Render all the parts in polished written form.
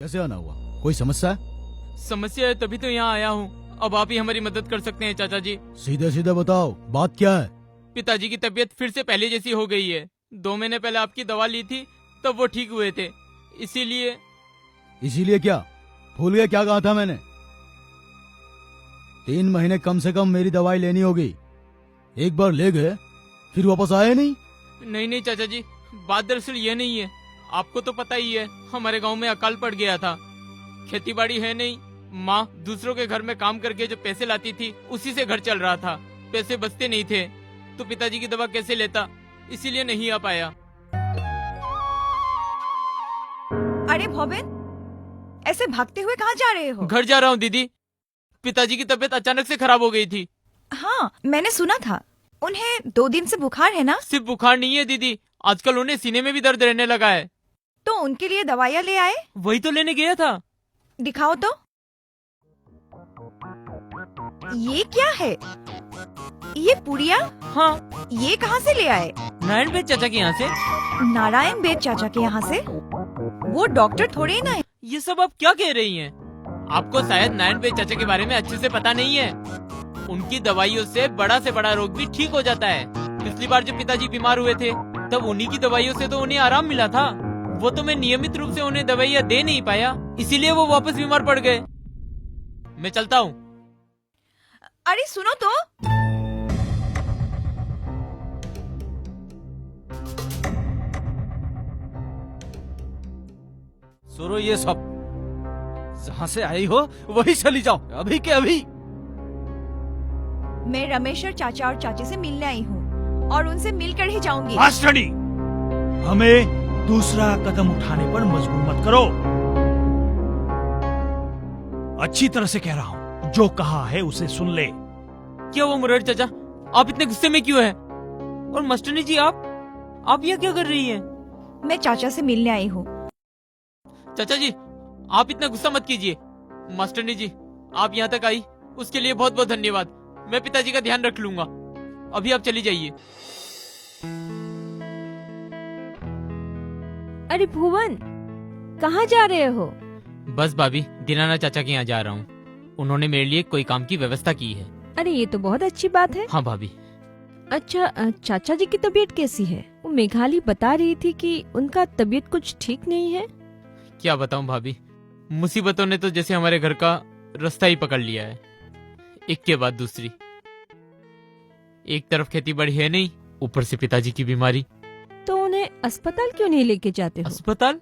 कैसे आना हुआ? कोई समस्या है? समस्या है तभी तो यहाँ आया हूँ। अब आप ही हमारी मदद कर सकते हैं चाचा जी। सीधे सीधे बताओ, बात क्या है? पिताजी की तबीयत फिर से पहले जैसी हो गई है। 2 महीने पहले आपकी दवा ली थी तब वो ठीक हुए थे, इसीलिए। इसीलिए क्या? भूल गए क्या कहा था मैंने? 3 महीने कम से कम मेरी दवाई लेनी होगी। एक बार ले गए फिर वापस आए नहीं। नहीं नहीं चाचा जी, बात दरअसल ये नहीं है। आपको तो पता ही है, हमारे गांव में अकाल पड़ गया था। खेती बाड़ी है नहीं। माँ दूसरों के घर में काम करके जो पैसे लाती थी उसी से घर चल रहा था। पैसे बचते नहीं थे तो पिताजी की दवा कैसे लेता, इसीलिए नहीं आ पाया। अरे भोबिन, ऐसे भागते हुए कहाँ जा रहे हो? घर जा रहा हूँ दीदी। पिताजी की तबीयत अचानक से खराब हो गई थी। हाँ, मैंने सुना था। उन्हें 2 दिन से बुखार है ना? सिर्फ बुखार नहीं है दीदी, आजकल उन्हें सीने में भी दर्द रहने लगा है। तो उनके लिए दवाइयाँ ले आए? वही तो लेने गया था। दिखाओ तो। ये क्या है? ये पुड़िया? हाँ, ये कहाँ से ले आए? नारायण बेद चाचा के यहाँ से। नारायण बेद चाचा के यहाँ से? वो डॉक्टर थोड़े ही ना है। ये सब आप क्या कह रही हैं? आपको शायद नारायण बेद चाचा के बारे में अच्छे से पता नहीं है। उनकी दवाइयों से बड़ा रोग भी ठीक हो जाता है। पिछली बार जब पिताजी बीमार हुए थे तब उन्हीं की दवाइयों से तो उन्हें आराम मिला था। वो तो मैं नियमित रूप से उन्हें दवाइयाँ दे नहीं पाया, इसीलिए वो वापस बीमार पड़ गए। मैं चलता हूँ। अरे सुनो तो। सुनो ये सब, जहाँ से आई हो वही चली जाओ, अभी के अभी। मैं रमेश्वर चाचा और चाची से मिलने आई हूँ और उनसे मिलकर ही जाऊंगी। मास्टरनी, हमें दूसरा कदम उठाने पर मजबूर मत करो। अच्छी तरह से कह रहा हूँ, जो कहा है उसे सुन ले। क्या वो मुरारी चाचा, आप इतने गुस्से में क्यों हैं? और मास्टरनी जी, आप यहाँ क्या कर रही हैं? मैं चाचा से मिलने आई हूँ। चाचा जी, आप इतना गुस्सा मत कीजिए। मास्टरनी जी, आप यहाँ तक आई उसके लिए बहुत बहुत धन्यवाद। मैं पिताजी का ध्यान रख लूंगा। अभी आप चली जाइए। अरे भुवन, कहाँ जा रहे हो? बस भाभी, दीनानाथ चाचा के यहाँ जा रहा हूँ। उन्होंने मेरे लिए कोई काम की व्यवस्था की है। अरे ये तो बहुत अच्छी बात है। हाँ भाभी। अच्छा, चाचा जी की तबीयत कैसी है? वो मेघाली बता रही थी कि उनका तबीयत कुछ ठीक नहीं है। क्या बताऊं भाभी, मुसीबतों ने तो जैसे हमारे घर का रास्ता ही पकड़ लिया है, एक के बाद दूसरी। एक तरफ खेती बाड़ी है नहीं, ऊपर से पिताजी की बीमारी। तो उन्हें अस्पताल क्यों नहीं लेके जाते हो? अस्पताल?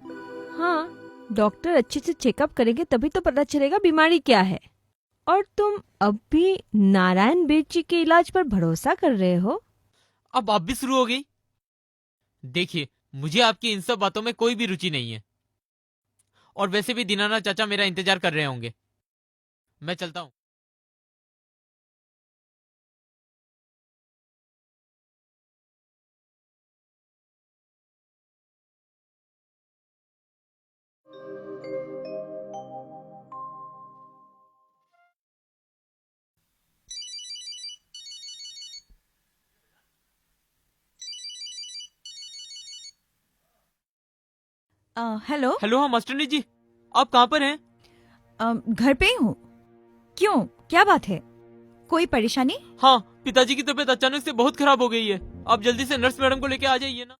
हाँ, डॉक्टर अच्छे से चेकअप करेंगे तभी तो पता चलेगा बीमारी क्या है। और तुम अब भी नारायण बेद जी के इलाज पर भरोसा कर रहे हो? अब आप भी शुरू हो गई। देखिए, मुझे आपकी इन सब बातों में कोई भी रुचि नहीं है। और वैसे भी दीनानाथ चाचा मेरा इंतजार कर रहे होंगे। मैं चलता हूँ। हेलो। हेलो, हाँ मास्टरनी जी, आप कहाँ पर हैं? घर पे ही हूँ। क्यों, क्या बात है? कोई परेशानी? हाँ, पिताजी की तबीयत अचानक से बहुत खराब हो गई है। आप जल्दी से नर्स मैडम को लेके आ जाइए ना।